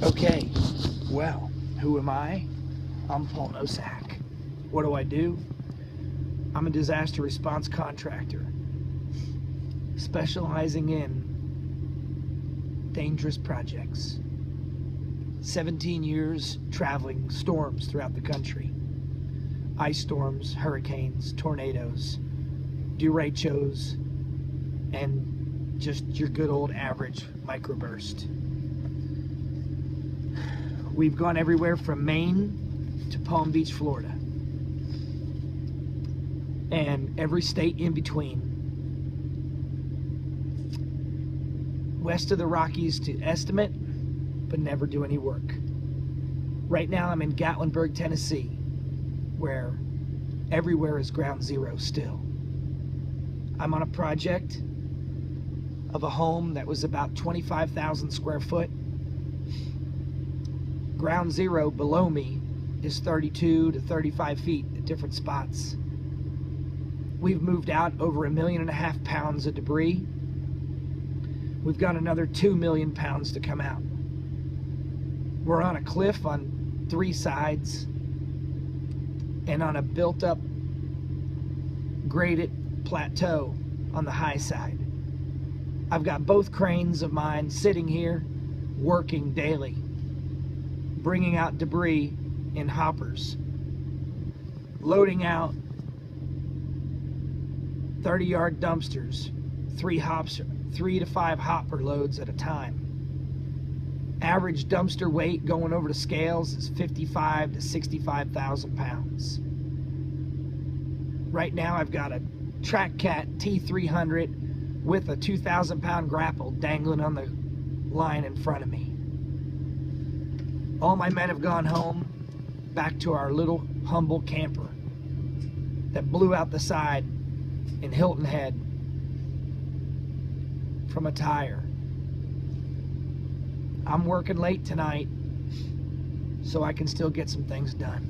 Okay, well, who am I? I'm Paul Nosak. What do? I'm a disaster response contractor, specializing in dangerous projects. 17 years traveling storms throughout the country. Ice storms, hurricanes, tornadoes, derechos, and just your good old average microburst. We've gone everywhere from Maine to Palm Beach, Florida, and every state in between. West of the Rockies to estimate, but never do any work. Right now I'm in Gatlinburg, Tennessee, where everywhere is ground zero still. I'm on a project of a home that was about 25,000 square foot. Ground zero below me is 32 to 35 feet at different spots. We've moved out over 1.5 million pounds of debris. We've got another 2 million pounds to come out. We're on a cliff on 3 sides and on a built-up graded plateau on the high side. I've got both cranes of mine sitting here working daily, bringing out debris in hoppers, loading out 30-yard dumpsters, 3 to 5 hopper loads at a time. Average dumpster weight going over to scales is 55 to 65,000 pounds. Right now I've got a Track Cat T300 with a 2,000 pound grapple dangling on the line in front of me. All my men have gone home, back to our little humble camper that blew out the side in Hilton Head from a tire. I'm working late tonight so I can still get some things done.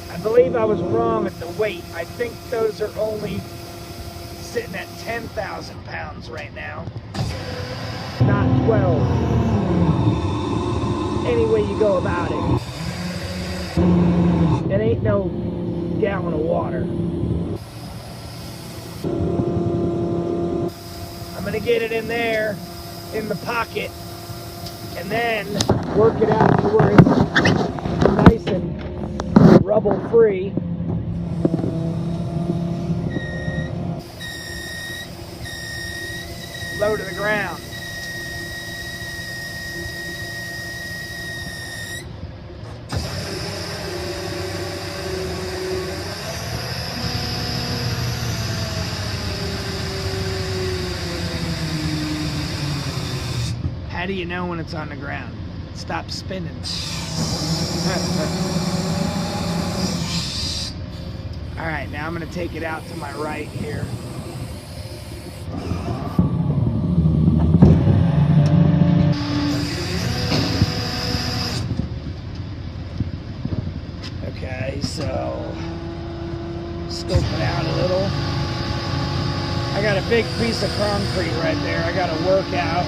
I believe I was wrong at the weight. I think those are only sitting at 10,000 pounds right now, not 12. Any way you go about it, it ain't no gallon of water. I'm gonna get it in there, in the pocket, and then work it out to where it's nice and rubble free. Low to the ground. How do you know when it's on the ground? Stop spinning. All right, now I'm going to take it out to my right here. Okay, so scope it out a little. I got a big piece of concrete right there I got to work out.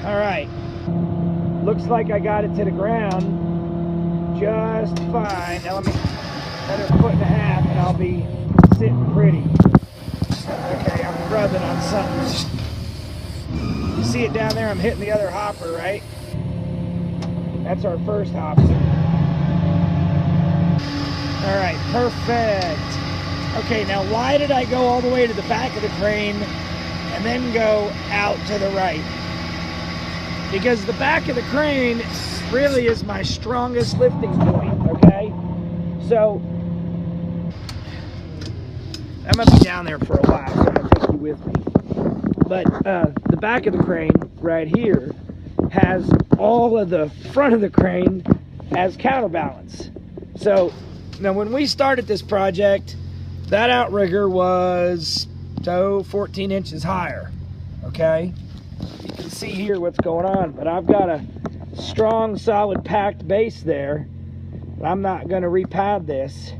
All right, looks like I got it to the ground just fine. Now let me another 1.5 foot and I'll be sitting pretty. Okay, I'm rubbing on something. You see it down there? I'm hitting the other hopper, right? That's our first hopper. All right, perfect. Okay, now why did I go all the way to the back of the crane and then go out to the right? Because the back of the crane really is my strongest lifting point, okay? So, I'm gonna be down there for a while, so I'm gonna take you with me. But the back of the crane right here has all of the front of the crane as counterbalance. So, now when we started this project, that outrigger was 14 inches higher, okay? You can see here what's going on, but I've got a strong, solid, packed base there. But I'm not gonna repad this.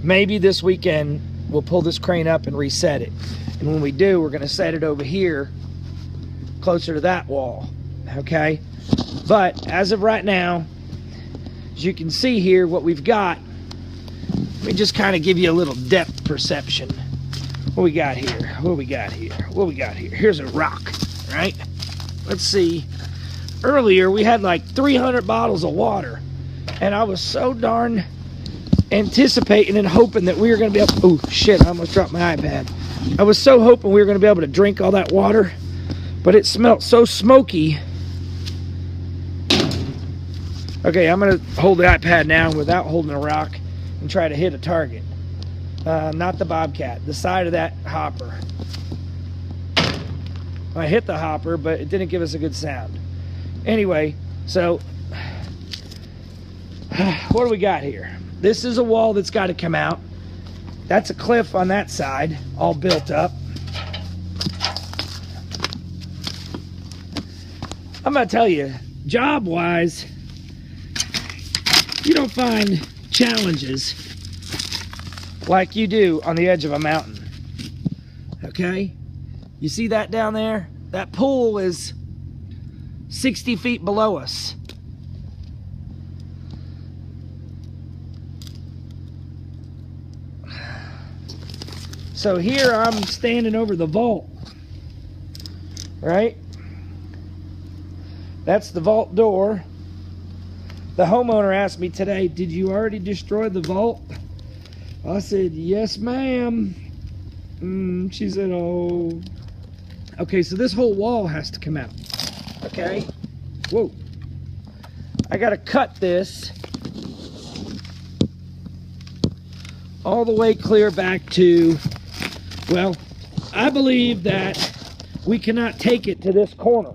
Maybe this weekend we'll pull this crane up and reset it. And when we do, we're gonna set it over here, closer to that wall, okay? But as of right now, as you can see here, what we've got, let me just kind of give you a little depth perception. What we got here? What we got here? What we got here? Here's a rock, right? Let's see. Earlier, we had like 300 bottles of water, and I was so darn anticipating and hoping that we were going to be able... Oh, shit, I almost dropped my iPad. I was so hoping we were going to be able to drink all that water, but it smelled so smoky. Okay, I'm going to hold the iPad now without holding a rock and try to hit a target. Not the Bobcat, the side of that hopper. I hit the hopper, but it didn't give us a good sound. Anyway, so what do we got here? This is a wall that's got to come out. That's a cliff on that side, all built up. I'm gonna tell you, job-wise, you don't find challenges like you do on the edge of a mountain, okay? You see that down there? That pool is 60 feet below us. So here I'm standing over the vault, right? That's the vault door. The homeowner asked me today, did you already destroy the vault? I said, yes, ma'am. She said, oh. Okay, so this whole wall has to come out, okay? Whoa. I gotta cut this all the way clear back to, well, I believe that we cannot take it to this corner.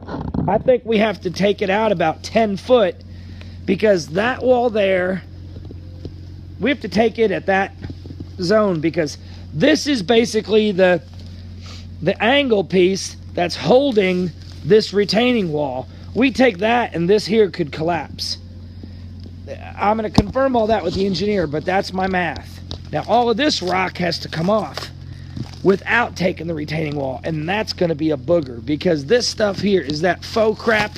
I think we have to take it out about 10 foot because that wall there, we have to take it at that zone because this is basically the angle piece that's holding this retaining wall. We take that and this here could collapse. I'm going to confirm all that with the engineer, but that's my math. Now all of this rock has to come off without taking the retaining wall, and that's going to be a booger because this stuff here is that faux crap,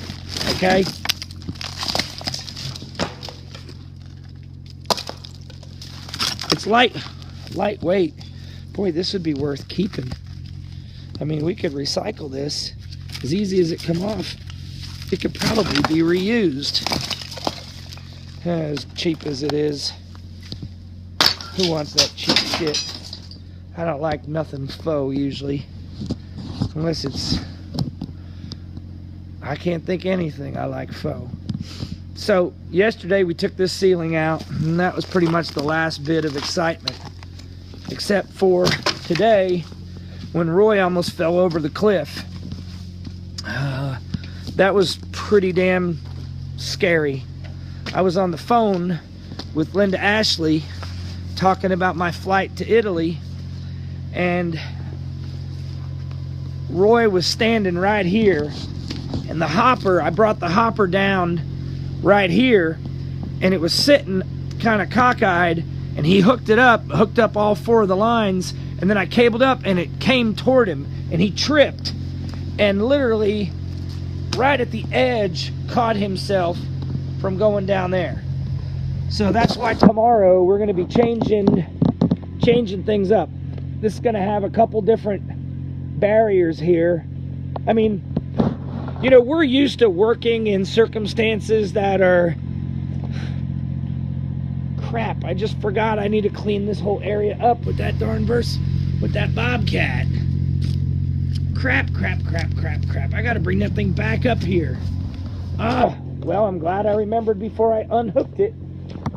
okay? It's lightweight. Boy, this would be worth keeping. I mean, we could recycle this as easy as it come off. It could probably be reused. As cheap as it is. Who wants that cheap shit? I don't like nothing faux usually. Unless it's... I can't think anything I like faux. So, yesterday we took this ceiling out, and that was pretty much the last bit of excitement. Except for today, when Roy almost fell over the cliff. That was pretty damn scary. I was on the phone with Linda Ashley talking about my flight to Italy, and Roy was standing right here, and the hopper, I brought the hopper down right here, and it was sitting kind of cockeyed, and he hooked up all 4 of the lines, and then I cabled up and it came toward him, and he tripped and literally right at the edge caught himself from going down there. So that's why tomorrow we're going to be changing things up. This is going to have a couple different barriers here. I mean, You know, we're used to working in circumstances that are... Crap, I just forgot I need to clean this whole area up with that darn with that Bobcat. Crap. I gotta bring that thing back up here. Well, I'm glad I remembered before I unhooked it.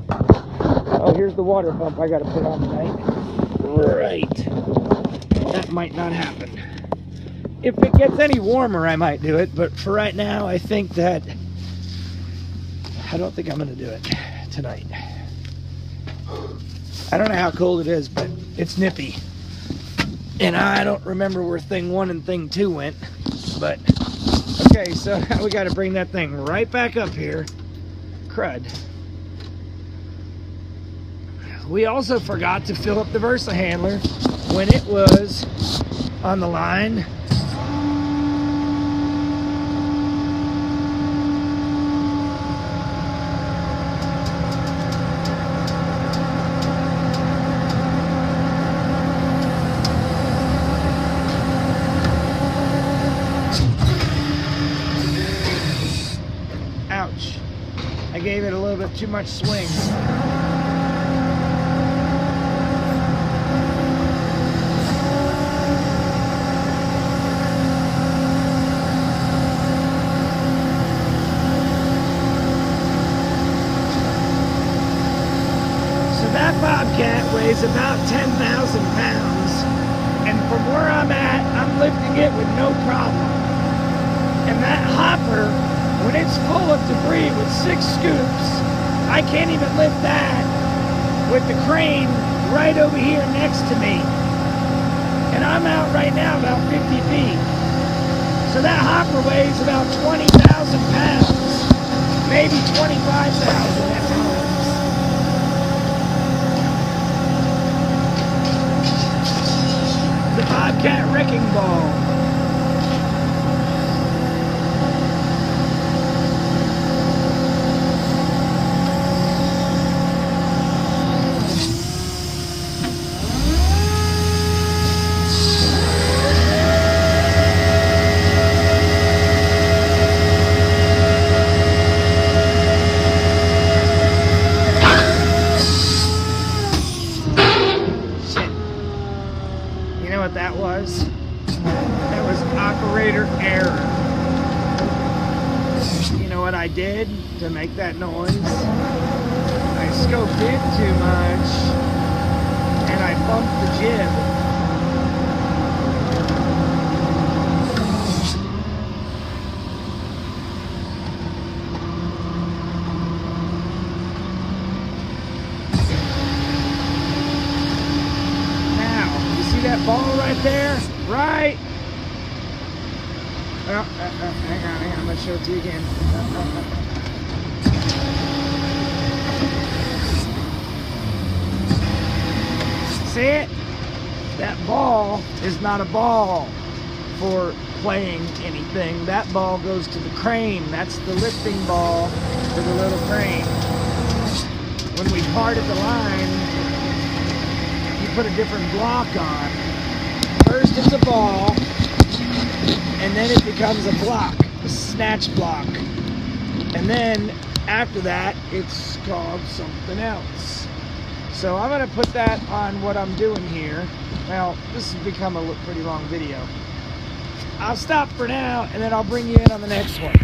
Oh, here's the water pump I gotta put on tonight. Right. That might not happen. If it gets any warmer, I might do it, but for right now, I don't think I'm gonna do it tonight. I don't know how cold it is, but it's nippy. And I don't remember where thing 1 and thing 2 went, but okay, so now we got to bring that thing right back up here. Crud. We also forgot to fill up the Versa handler when it was on the line. Ouch. I gave it a little bit too much swing. So that Bobcat weighs about 10,000 pounds, and from where I'm at, I'm lifting it with no problem. And that hopper, when it's full of debris with 6 scoops, I can't even lift that with the crane right over here next to me. And I'm out right now about 50 feet. So that hopper weighs about 20,000 pounds, maybe 25,000 at times. The Bobcat wrecking ball. What that was? That was operator error. You know what I did to make that noise? I scoped in too much and I bumped the jib. That ball right there, right? Oh, hang on, I'm gonna show it to you again. See it? That ball is not a ball for playing anything. That ball goes to the crane. That's the lifting ball for the little crane. When we parted the line, put a different block on. First it's a ball, and then it becomes a block, a snatch block. And then after that, it's called something else. So I'm gonna put that on what I'm doing here. Well, this has become a pretty long video. I'll stop for now, and then I'll bring you in on the next one.